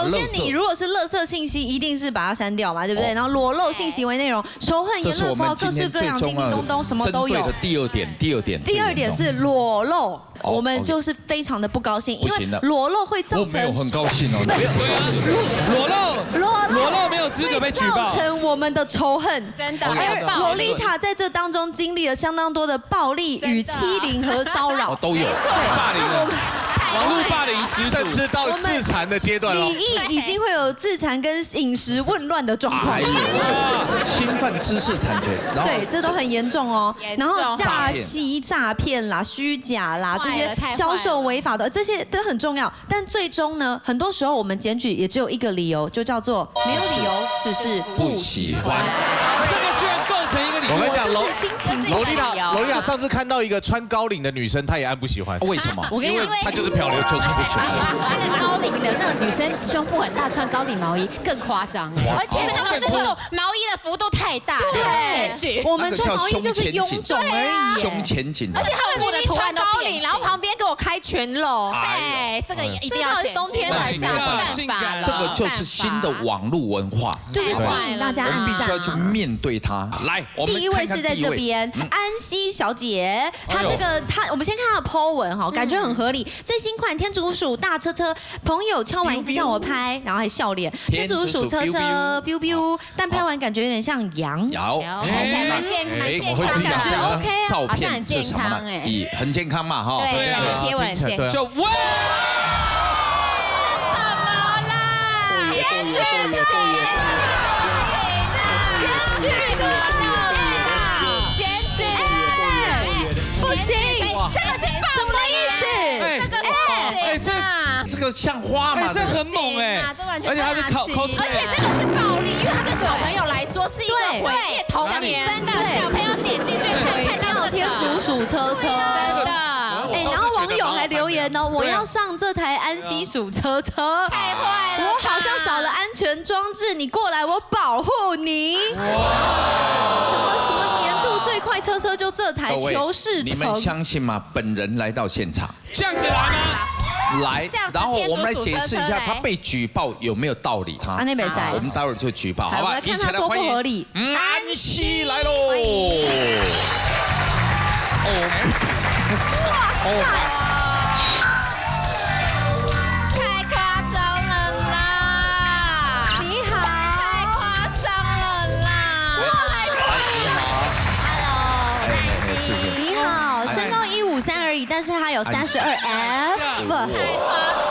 首先你如果是垃圾信息，一定是把它删掉嘛，对不对？然后裸露性行为内容、仇恨言论符号、各式各样叮叮咚咚，什么都有。第二点是裸露。我们就是非常的不高兴，因为裸露会造成。我没有很高兴哦。裸露没有资格被举报，造成我们的仇恨。真的。而洛丽塔在这当中经历了相当多的暴力与欺凌和骚扰，都有。对，霸凌了。网络霸凌始祖，甚至到自残的阶段了。李毅已经会有自残跟饮食紊乱的状况，还有侵犯知识产权，对，这都很严重哦。然后诈欺、诈骗啦、虚假啦，这些销售违法的，这些都很重要。但最终呢，很多时候我们检举也只有一个理由，就叫做没有理由，只是不喜欢。这个居然构成一个理由。我跟你讲，就是心情罗丽塔上次看到一个穿高领的女生，她也按不喜欢。为什么？我跟你讲，她就是漂流，就是不喜欢。那个高领的那个女生胸部很大，穿高领毛衣更夸张，而且那个幅度毛衣的幅度太大。对，我们穿毛衣就是臃肿而已，胸前紧。而且他们的图案高领，然后旁边给我开全露，对，这个一定要冬天来下性感，这个就是新的网络文化，就是吸引大家我们必按须要去面对它。来，我们第一位是在这边，安溪小姐，我们先看她的 po 文哈，感觉很合理。最新款天竺鼠大车车，朋友敲完一直叫我拍，然后还笑脸。天竺鼠车车 biu biu， 但拍完感觉有点像羊，看起来蛮健康，感觉 OK 啊，照片是什么呢？很健康嘛哈。对，贴文很健康。就喂，怎么啦？检举不行，这个是什么意思？这个像花嘛，这很猛哎，而且他是cosplay，而且这个是暴力，因为他对小朋友来说是一个毁灭童年，真的，小朋友点进去看到天竺鼠车车，真的。然后网友还留言呢，我要上这台安溪鼠车车，太坏了，我好像少了安全装置，你过来我保护你。什么年度最快车车就这台求是你们相信吗？本人来到现场，这样子来吗？来，然后我们来解释一下他被举报有没有道理。他那比赛，我们待会儿就举报，好吧？看他多不合理。安溪来喽！太夸张了啦！你好，太夸张了啦！你好，身高153而已，但是他有32F，太夸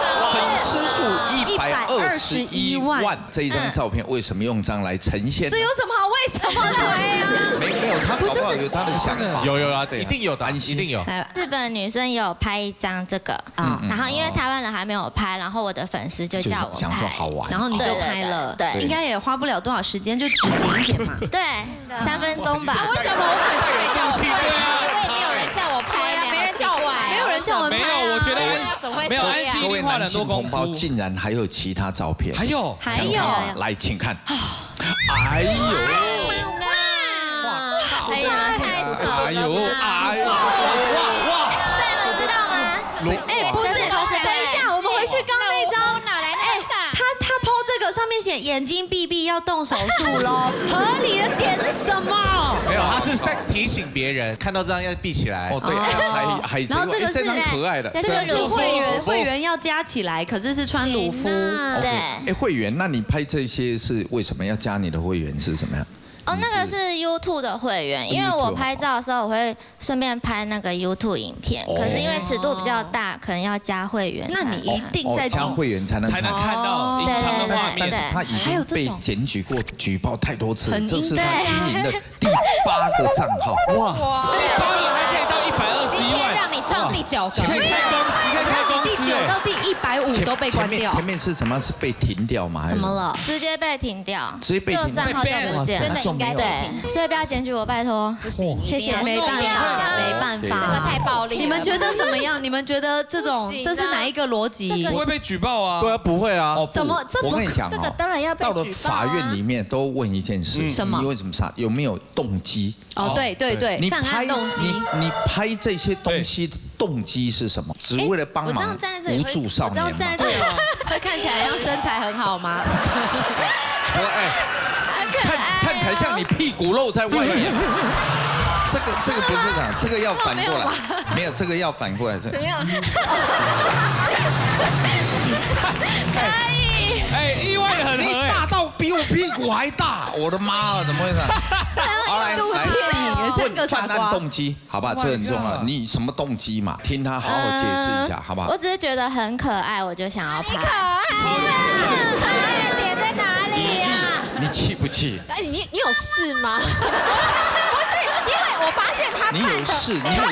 张了！粉丝数121万，这一张照片为什么用这样来呈现？这有什么好为什么的？没有，他搞不好有他的想法。有啊，一定有的，一定有。日本女生有拍一张这个啊，然后因为台湾人还没有拍，然后我的粉丝就叫我想说好玩，然后你就拍了，对，应该也花不了多少时间，就只剪一剪嘛。对，3分钟吧。为什么我粉丝没叫我拍？因为没有人叫我拍呀，没人叫我拍，没有人叫我们拍。没有，我觉得没有安溪一定花了很多功夫。竟然还有其他照片，还有，来，请看。哎呦！哎呀，太丑了！哎呦！哇！这你们知道吗？不是，等一下，我们回去刚那张哪来的？他 po 这个上面写眼睛闭闭要动手术喽，合理的点是什么？没有，他是在提醒别人看到这张要闭起来。哦，对，还然后这个是可爱的，这个是会员要加起来，可是是穿鲁夫。对。哎，会员，那你拍这些是为什么要加你的会员是怎么样？哦，那个是 YouTube 的会员，因为我拍照的时候我会顺便拍那个 YouTube 影片，可是因为尺度比较大，可能要加会员。那你一定在加会员才能看到隐藏的画面。但是他已经被检举过、举报太多次，这是他经营的第8个账号。哇！第8个还可以到121万，让你创第9个，你可以开公司，第9到第150都被关掉。前面是什么？是被停掉吗？怎么了？直接被停掉，直接被停掉，账号就不见了。真的应该对，所以不要检举我，拜托。不行，谢谢。没办法，这个太暴力。你们觉得怎么样？你们觉得这是哪一个逻辑？不会被举报啊？对啊，不会啊。怎么这我跟你讲，这个当然要被到了法院里面都问一件事：什么？你为什么杀？有没有动机？哦，对，你犯案动机。你拍这些东西动机是什么？只为了帮我这忙样站在这里无助少我这样年吗？站在这里会看起来像身材很好吗？看起来像你屁股露在外面。这个不是这样，这个要反过来，没有这个要反过来。怎么样？哎，意外的很你合哎。大到比我屁股还大，我的妈了，怎么回事？好来问犯案动机，好吧，这很重要。你什么动机嘛？听他好好解释一下，好不好我？只是觉得很可爱，我就想要拍。可爱的点在哪里呀？你气不气？哎，你有事吗？不是，因为我发现他你有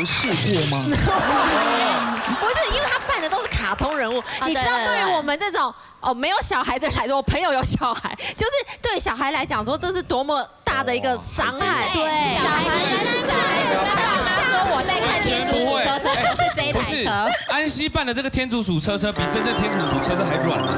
试过吗？不是，因为他扮的都是卡通人物，你知道，对于我们这种没有小孩的人来说，我朋友有小孩，就是对小孩来讲说，这是多么大的一个伤害。对，小孩说我在看天竺鼠车车，就是这一不是台车。，安溪办的这个天竺鼠车车比真正天竺鼠车车还软呢。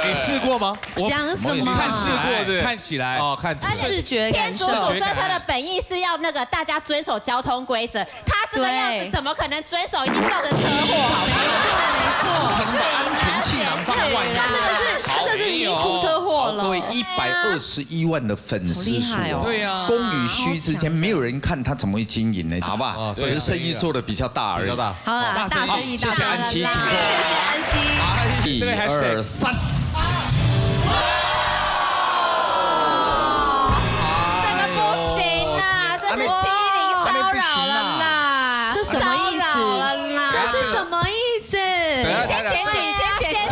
你试过吗？讲什么？看试过是不是？看起来哦，看视觉感天竺受鼠。车车的本意是要那个大家遵守交通规则，他这个样子对怎么可能遵守？一定造成车祸，好吗？可能把安全气囊放外面。他这是已经出车祸了。各位121万的粉丝数好厉害哦，对呀，公与虚之间没有人看他怎么会经营呢？好吧哦，只是生意做的比较大而已。比较大。好了，大生意，谢谢安琪，请坐。安琪。 1、2、3。这个不行啦，这是欺凌骚扰了啦，这什么意思骚扰了啦？这是什么意思？下先检举，先检举。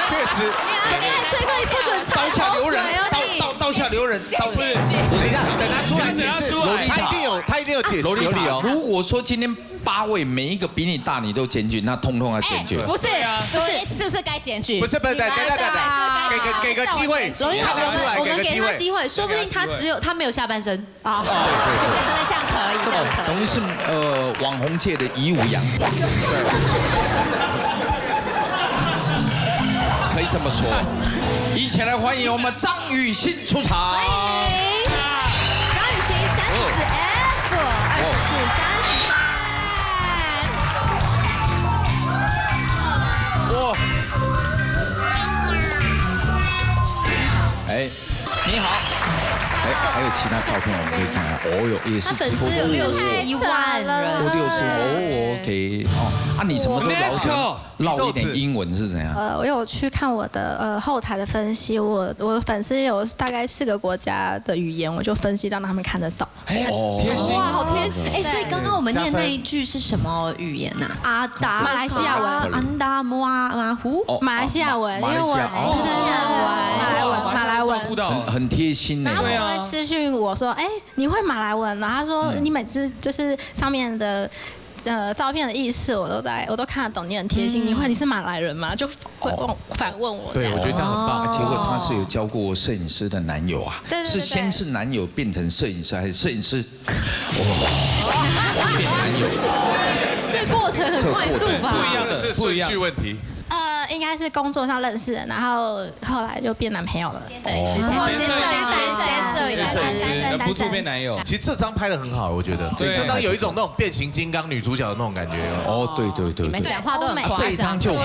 确实，崔哥，你不准刀插口水下留人哦你。，刀下留人，刀。等一下，等他出来解释，洛丽塔他一定有解洛丽塔有理由。如果说今天8位每一个比你大，你都检举，那通通要检举。不是，是不是该检举？不是，等，给个机会，看得出来，我们给给个机会。他机会，说不定他没有下半身。啊，对，这样可以，这样可以。等于是网红界的以武扬光，可以这么说。一起来欢迎我们张雨欣出场。张雨欣34F 24、33。哇，哎，你好。哎，还有其他照片我们可以看看。哦哟，也是他粉丝有61万人。 OK 哦。啊，你什么都唠一点英文是怎样？我有去看我的后台的分析，我的粉丝有大概4个国家的语言，我就分析让他们看得到。贴心。哇，好贴心！哎，所以刚刚我们念那一句是什么语言呐？阿达马来西亚文安达马胡。马来西亚文，因为我马来文。很贴心呢。然后他们私讯我说，哎，你会马来文？然后他说你每次就是上面的。照片的意思我都看得懂，你很贴心。你是马来人吗？就会反问我。对，我觉得这样很棒。结果他是有交过摄影师的男友啊？对。是先是男友变成摄影师，还是摄影师变男友？这个过程很快速吧？不一样的，是顺序问题。应该是工作上认识的，然后后来就变男朋友了。对，先不错变男友。其实这张拍的很好，我觉得这张有一种那种变形金刚女主角的那种感觉。哦，对。你们讲话都很夸张。这一张就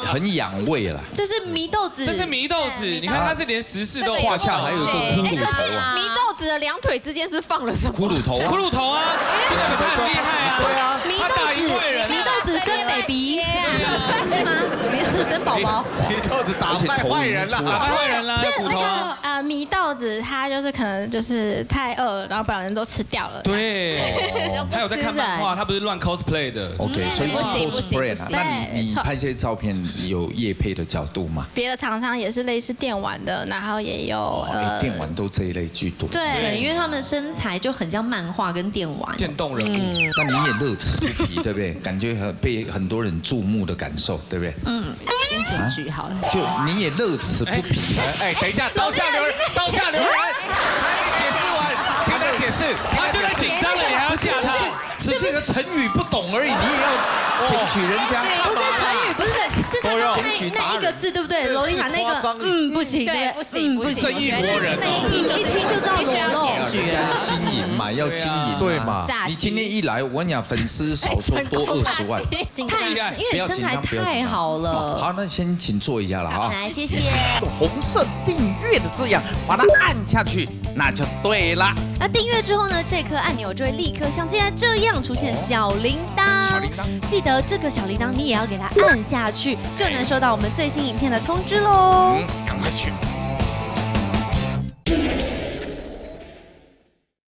很养胃了。这是祢豆子，这是祢豆子，你看他是连14都胯下还有一个骷髅头啊。祢豆子的两腿之间是放了什么？骷髅头啊，骷髅头啊，他很厉害啊。对啊，祢豆子生 baby 是吗？祢豆子生宝宝。祢豆子打败坏人了，打败坏人了，骨头啊。祢豆子他就是可能就是太饿，然后把人都吃掉了。对，他有在看漫画，他不是乱 cosplay 的。OK， 所以是 cosplay 啊。那你拍这些照片有业配的角度吗？别的厂商也是类似电玩的，然后也有电玩都这一类居多。对，因为他们的身材就很像漫画跟电玩。电动人物。那你也乐此不疲，对不对？感觉被很多人注目的感受，对不对？先检举好了。就你也乐此不疲。哎，等一下，刀下留人，解释完，听他解释，他就在紧张了，你还要下场？只是一个成语不懂而已，你也要检举人家。不是成语，不是，是他那一个字，对不对？洛丽塔那个不行，对，不行，不行，生意磨人，一听就知道裸露。经营嘛，要经营，对嘛？你今天一来，我跟你讲，粉丝少说多20万，太，因为身材太好了。好，那先请坐一下了啊。来，谢谢。红色订阅的字样，把它按下去，那就对了。那订阅之后呢，这颗按钮就会立刻像现在这样出现小铃铛。记得这个小铃铛你也要给它按下去，就能收到我们最新影片的通知喽。赶快去。